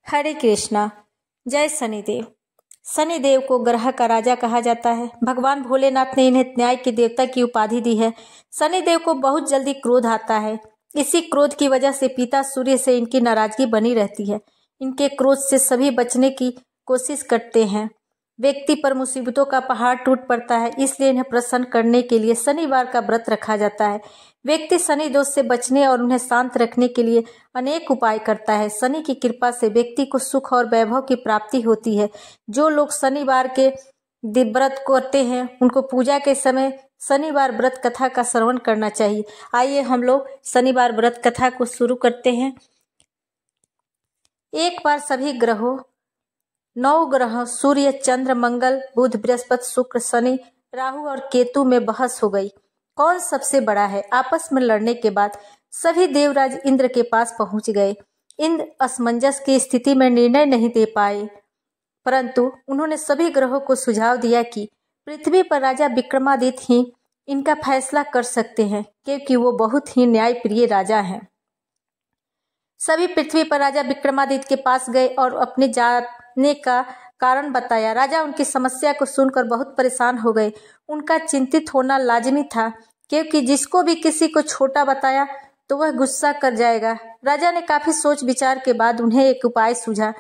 हरे कृष्णा। जय शनिदेव। शनिदेव को ग्रह का राजा कहा जाता है। भगवान भोलेनाथ ने इन्हें न्याय के देवता की उपाधि दी है। शनिदेव को बहुत जल्दी क्रोध आता है। इसी क्रोध की वजह से पिता सूर्य से इनकी नाराजगी बनी रहती है। इनके क्रोध से सभी बचने की कोशिश करते हैं। व्यक्ति पर मुसीबतों का पहाड़ टूट पड़ता है, इसलिए इन्हें प्रसन्न करने के लिए शनिवार का व्रत रखा जाता है। व्यक्ति शनि दोष से बचने और उन्हें शांत रखने के लिए अनेक उपाय करता है। शनि की कृपा से व्यक्ति को सुख और वैभव की प्राप्ति होती है। जो लोग शनिवार के व्रत करते हैं उनको पूजा के समय शनिवार व्रत कथा का श्रवण करना चाहिए। आइए हम लोग शनिवार व्रत कथा को शुरू करते हैं। एक बार सभी ग्रहों 9 ग्रह सूर्य, चंद्र, मंगल, बुध, बृहस्पति, शुक्र, शनि, राहु और केतु में बहस हो गई। कौन सबसे बड़ा है? आपस में लड़ने के बाद सभी देवराज इंद्र के पास पहुंच गए। इंद्र असमंजस की स्थिति में निर्णय नहीं दे पाए, परंतु उन्होंने सभी ग्रहों को सुझाव दिया कि पृथ्वी पर राजा विक्रमादित्य ही इनका फैसला कर सकते हैं, क्योंकि वो बहुत ही न्यायप्रिय राजा हैं। सभी पृथ्वी पर राजा विक्रमादित्य के पास गए और अपने जाने का कारण बताया। राजा उनकी समस्या को सुनकर बहुत परेशान हो गए। उनका चिंतित होना लाजमी था, क्योंकि जिसको भी किसी को छोटा बताया तो वह गुस्सा कर जाएगा। राजा ने काफी सोच विचार के बाद उन्हें एक उपाय सूझा।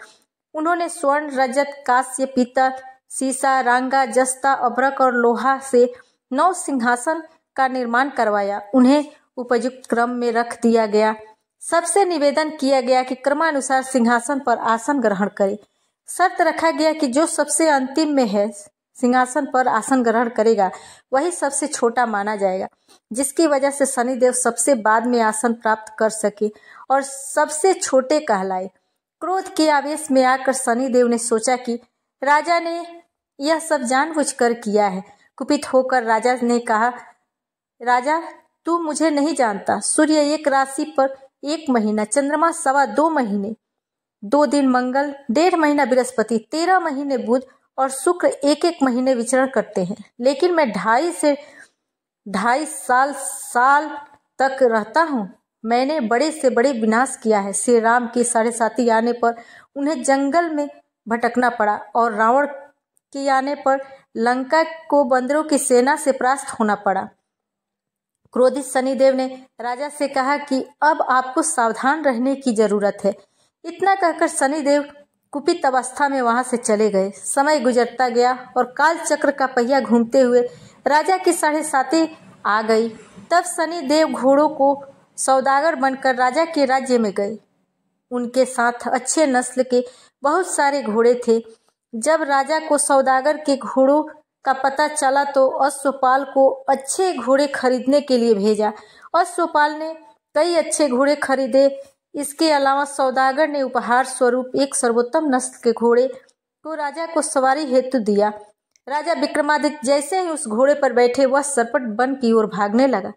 उन्होंने स्वर्ण, रजत, कांस्य, पीतल, सीसा, रांगा, जस्ता, अभ्रक और लोहा से 9 सिंहासन का निर्माण करवाया। उन्हें उपयुक्त क्रम में रख दिया गया। सबसे निवेदन किया गया कि क्रमानुसार सिंहासन पर आसन ग्रहण करे। शर्त रखा गया कि जो सबसे अंतिम में है सिंहासन पर आसन ग्रहण करेगा वही सबसे छोटा माना जाएगा, जिसकी वजह से शनिदेव सबसे बाद में आसन प्राप्त कर सके और सबसे छोटे कहलाए। क्रोध के आवेश में आकर शनिदेव ने सोचा कि राजा ने यह सब जानबूझकर किया है। कुपित होकर राजा ने कहा, राजा तू मुझे नहीं जानता। सूर्य एक राशि पर 1 महीना, चंद्रमा 2.25 महीने, 2 दिन मंगल, 1.5 महीना बृहस्पति, 13 महीने बुध और शुक्र 1-1 महीने विचरण करते हैं। लेकिन मैं 2.5 से 2.5 साल तक रहता हूँ। मैंने बड़े से बड़े विनाश किया है। श्री राम की 7.5 आने पर उन्हें जंगल में भटकना पड़ा और रावण के आने पर लंका को बंदरों की सेना से परास्त होना पड़ा। क्रोधित शनिदेव ने राजा से कहा कि अब आपको सावधान रहने की जरूरत है। इतना कहकर शनिदेव कुपित अवस्था में वहां से चले गए। समय गुजरता गया और काल चक्र का पहिया घूमते हुए राजा की 7.5 आ गई। तब शनिदेव घोड़ों को सौदागर बनकर राजा के राज्य में गए। उनके साथ अच्छे नस्ल के बहुत सारे घोड़े थे। जब राजा को सौदागर के घोड़ों का पता चला तो अश्वपाल को अच्छे घोड़े खरीदने के लिए भेजा। अश्वपाल ने कई अच्छे घोड़े खरीदे। इसके अलावा सौदागर ने उपहार स्वरूप एक सर्वोत्तम नस्ल के घोड़े को राजा को सवारी हेतु दिया। राजा विक्रमादित्य जैसे ही उस घोड़े पर बैठे वह सरपट वन की ओर भागने लगा।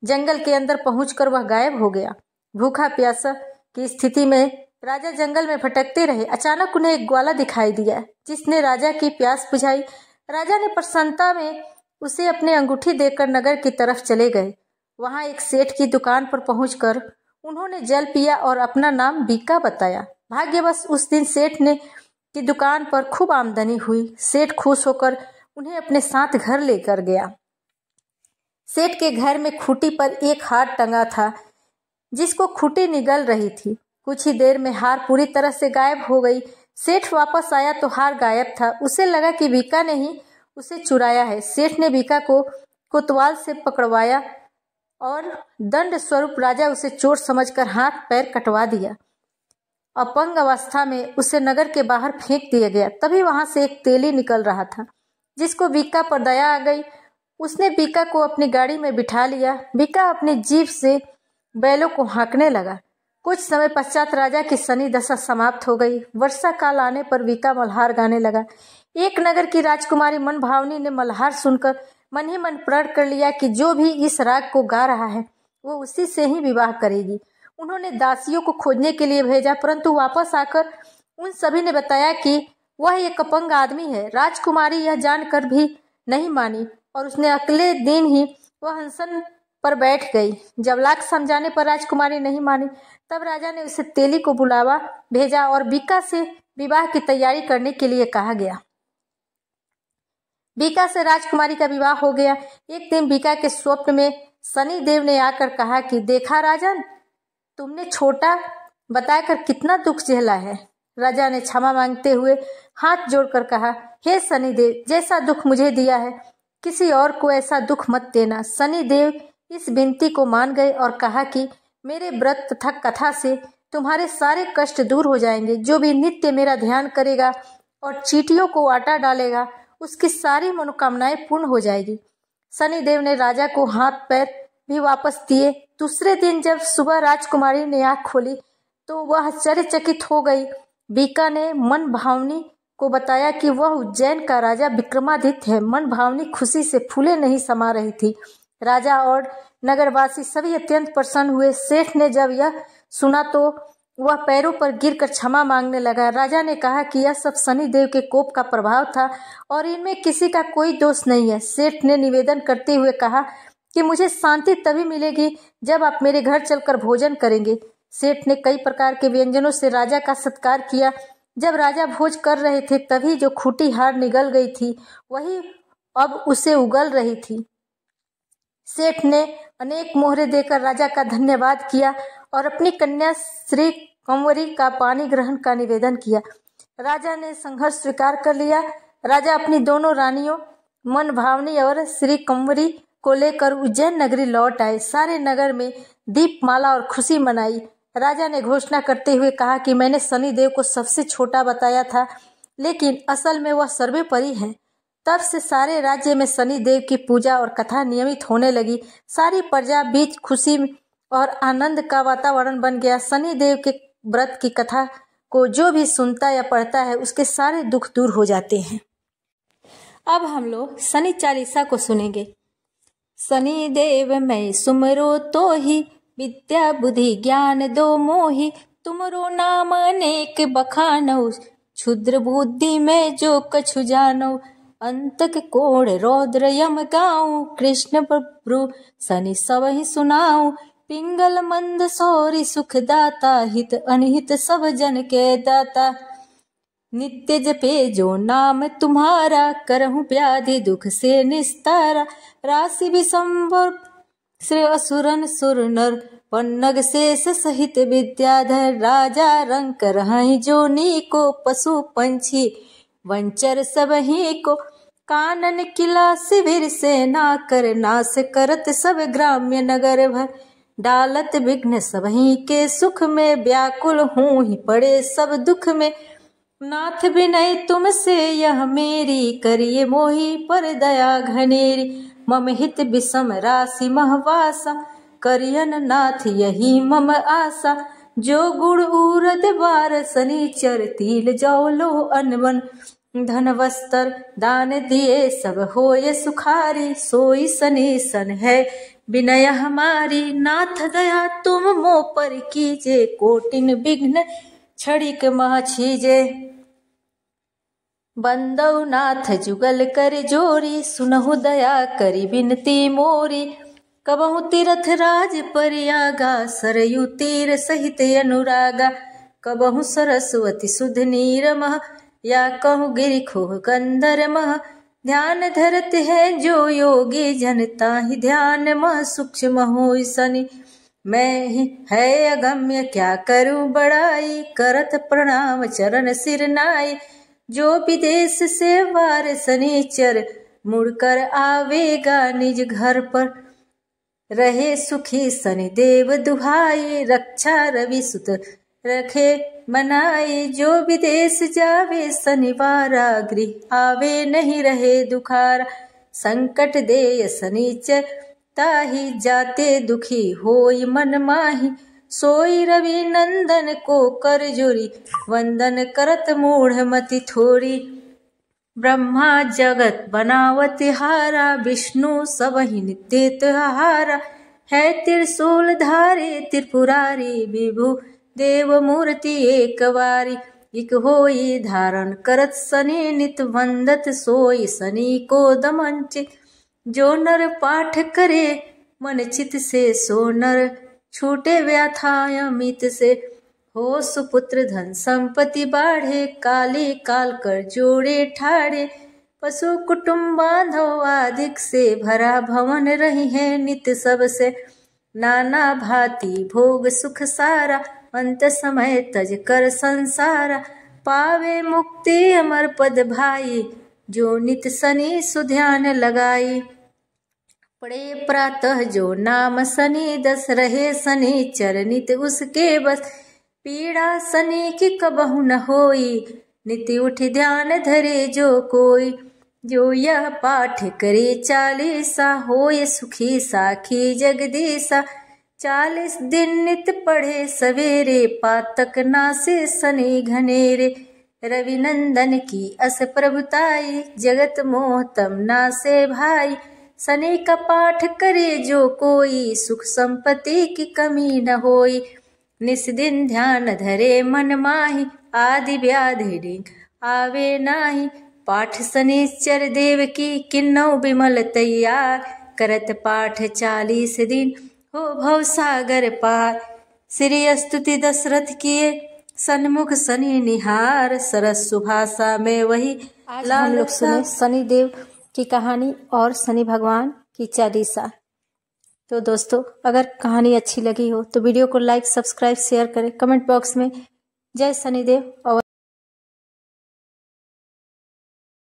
जंगल के अंदर पहुंचकर वह गायब हो गया। भूखा प्यासा की स्थिति में राजा जंगल में भटकते रहे। अचानक उन्हें एक ग्वाला दिखाई दिया, जिसने राजा की प्यास बुझाई। राजा ने प्रसन्नता में उसे अपने अंगूठी देकर नगर की तरफ चले गए। वहां एक सेठ की दुकान पर पहुंचकर उन्होंने जल पिया और अपना नाम बीका बताया। भाग्यवश उस दिन सेठ ने की दुकान पर खूब आमदनी हुई। सेठ खुश होकर उन्हें अपने साथ घर लेकर गया। सेठ के घर में खूंटी पर एक हार टंगा था, जिसको खूंटी निगल रही थी। कुछ ही देर में हार पूरी तरह से गायब हो गई। सेठ वापस आया तो हार गायब था। उसे लगा कि बीका ने ही उसे चुराया है। सेठ ने बीका को कोतवाल से पकड़वाया और दंड स्वरूप राजा उसे चोर समझकर हाथ पैर कटवा दिया। अपंग अवस्था में उसे नगर के बाहर फेंक दिया गया। तभी वहां से एक तेली निकल रहा था, जिसको बीका पर दया आ गई। उसने बीका को अपनी गाड़ी में बिठा लिया। बीका अपनी जीभ से बैलों को हाँकने लगा। कुछ समय पश्चात राजा की शनि दशा समाप्त हो गई। वर्षा काल आने पर बीका मल्हार गाने लगा। एक नगर की राजकुमारी मनभावनी ने मल्हार सुनकर मन ही मन प्रण कर लिया कि जो भी इस राग को गा रहा है वो उसी से ही विवाह करेगी। उन्होंने दासियों को खोजने के लिए भेजा, परंतु वापस आकर उन सभी ने बताया कि वह एक अपंग आदमी है। राजकुमारी यह जानकर भी नहीं मानी और उसने अगले दिन ही वह अनशन पर बैठ गई। जब लाख समझाने पर राजकुमारी नहीं मानी तब राजा ने उसे तेली को बुलावा भेजा और बीका से विवाह की तैयारी करने के लिए कहा गया। बीका से राजकुमारी का विवाह हो गया। एक दिन बीका के स्वप्न में शनि देव ने आकर कहा कि देखा राजन, तुमने छोटा बताकर कितना दुख झेला है। राजा ने क्षमा मांगते हुए हाथ जोड़कर कहा, हे शनि देव, जैसा दुख मुझे दिया है किसी और को ऐसा दुख मत देना। शनि देव इस विनती को मान गए और कहा कि मेरे व्रत तथा कथा से तुम्हारे सारे कष्ट दूर हो जाएंगे। जो भी नित्य मेरा ध्यान करेगा और चींटियों को आटा डालेगा उसकी सारी मनोकामनाएं पूर्ण हो जाएगी। शनि देव ने राजा को हाथ पैर भी वापस दिए। दूसरे दिन जब सुबह राजकुमारी ने आंख खोली तो वह आश्चर्यचकित हो गई। बीका ने मन भावनी को बताया कि वह उज्जैन का राजा विक्रमादित्य है। मन भावनी खुशी से फूले नहीं समा रही थी। राजा और नगरवासी सभी अत्यंत प्रसन्न हुए। सेठ ने जब यह सुना तो वह पैरों पर गिरकर क्षमा मांगने लगा। राजा ने कहा कि यह सब शनि देव के कोप का प्रभाव था और इनमें किसी का कोई दोष नहीं है। सेठ ने निवेदन करते हुए कहा कि मुझे शांति तभी मिलेगी जब आप मेरे घर चलकर भोजन करेंगे। सेठ ने कई प्रकार के व्यंजनों से राजा का सत्कार किया। जब राजा भोज कर रहे थे तभी जो खूंटी हार निगल गई थी वही अब उसे उगल रही थी। सेठ ने अनेक मोहरे देकर राजा का धन्यवाद किया और अपनी कन्या श्री कंवरी का पानी ग्रहण का निवेदन किया। राजा ने संघर्ष स्वीकार कर लिया। राजा अपनी दोनों रानियों मन भावनी और श्री कंवरी को लेकर उज्जैन नगरी लौट आए। सारे नगर में दीपमाला और खुशी मनाई। राजा ने घोषणा करते हुए कहा कि मैंने शनि देव को सबसे छोटा बताया था, लेकिन असल में वह सर्वोपरि है। तब से सारे राज्य में शनि देव की पूजा और कथा नियमित होने लगी। सारी प्रजा बीच खुशी और आनंद का वातावरण बन गया। शनि देव के व्रत की कथा को जो भी सुनता या पढ़ता है उसके सारे दुख दूर हो जाते हैं। अब हम लोग शनि चालीसा को सुनेंगे। शनि देव मैं सुमरो तो ही, विद्या बुद्धि ज्ञान दो मोहि। तुमरो नाम अनेक बखानौ, क्षुद्र बुद्धि में जो कछु जानौ। अंतक कोण रौद्र यम गाऊं, कृष्ण प्रभु शनि सबहि सुनाऊं। पिंगल मंद सौरी सुख दाता, हित अनहित सब जन के दाता। नित्य जपे जो नाम तुम्हारा, करहूं व्याधि दुख से निस्तारा। राशि विषंबर श्री असुरन सुर नर, पन्नग शेष सहित विद्याधर। राजा रंक रहहि जो नीको, पशु पंछी वंचर सबही को। कानन किला शिविर से ना कर, नाश करत सब ग्राम्य नगर भर। डालत विघ्न सबही के सुख में, व्याकुल हूँ ही पड़े सब दुख में। नाथ विनय तुमसे यह मेरी, करिए मोहि पर दया घनेरी। मम हित विषम राशि महवासा, करियन नाथ यही मम आशा। जो गुण उरद बार शनिचर, तिल जौ लो अनवन। धन वस्त्र दान दिए सब होय सुखारी, सोई शनि सन है विनय हमारी। नाथ दया तुम मोह पर कीजे, कोटिन विघ्न क्षणिक मह छीजे। बंदौ नाथ जुगल कर जोरी, सुनहु दया करी विनती मोरी। कबहु तीरथ राज परियागा, सरयू तीर सहित अनुरागा। कबहु सरस्वती सुध नीर मह, या कहूँ गिरि खोह गंधर मह। ध्यान धरत है जो योगी जन, ताहि ध्यान मह सूक्ष्म होय शनि। मैं है अगम्य क्या करूं बड़ाई, करत प्रणाम चरण सिर नाई। जो विदेश से वार शनिचर, मुड़कर आवेगा निज घर पर। रहे सुखी शनि देव दुहाई, रक्षा रवि सुत रखे मनाई। जो विदेश जावे शनिवारा, गृह आवे नहीं रहे दुखारा। संकट देय शनिचर, ताहि जाते दुखी होई मन माही। सोई रवि नंदन को कर जोरी, वंदन करत मूढ़ मति थोरी। ब्रह्मा जगत बनावत हारा, विष्णु सबहि नित्य तुहारा। है त्रिशूल धारी त्रिपुरारी, विभु देव मूर्ति एक वारी। इक होई धारण करत शनि, नित वंदत सोई शनि को दमन चित। जो नर पाठ करे मन चित से, सो नर छूटे व्यथा अमित से। हो सुपुत्र धन संपत्ति बाढ़े, काली काल कर जोड़े ठाड़े। पशु कुटुंब बांधव अधिक से, भरा भवन रही है नित सब से। नाना भांति भोग सुख सारा, अंत समय तज कर संसारा। पावे मुक्ति अमर पद भाई, जो नित शनि सुध्यान लगाई। पड़े प्रातः जो नाम शनि दस, रहे शनि चरनित उसके बस। पीड़ा शनि की कबहु न होई, नित उठ ध्यान धरे जो कोई। जो यह पाठ करे चालीसा, होय सुखी साखी जगदीसा। 40 दिन नित पढ़े सवेरे, पातक नासे शनि घनेरे। रवि नंदन की अस प्रभुताई, जगत मोह तम नासे भाई। शनि का पाठ करे जो कोई, सुख संपत्ति की कमी न होई। निस दिन ध्यान धरे मन माही, आदि व्याधि आवे नाही। पाठ शनिचर देव की, किन्नौ बिमल तैयार। करत पाठ 40 दिन, हो भव सागर पार। श्री स्तुति दशरथ किए, सन्मुख शनि निहार। सरस सुभाषा में वही आज हम लोग सुने शनि देव की कहानी और शनि भगवान की चालीसा। तो दोस्तों, अगर कहानी अच्छी लगी हो तो वीडियो को लाइक, सब्सक्राइब, शेयर करें। कमेंट बॉक्स में जय शनिदेव और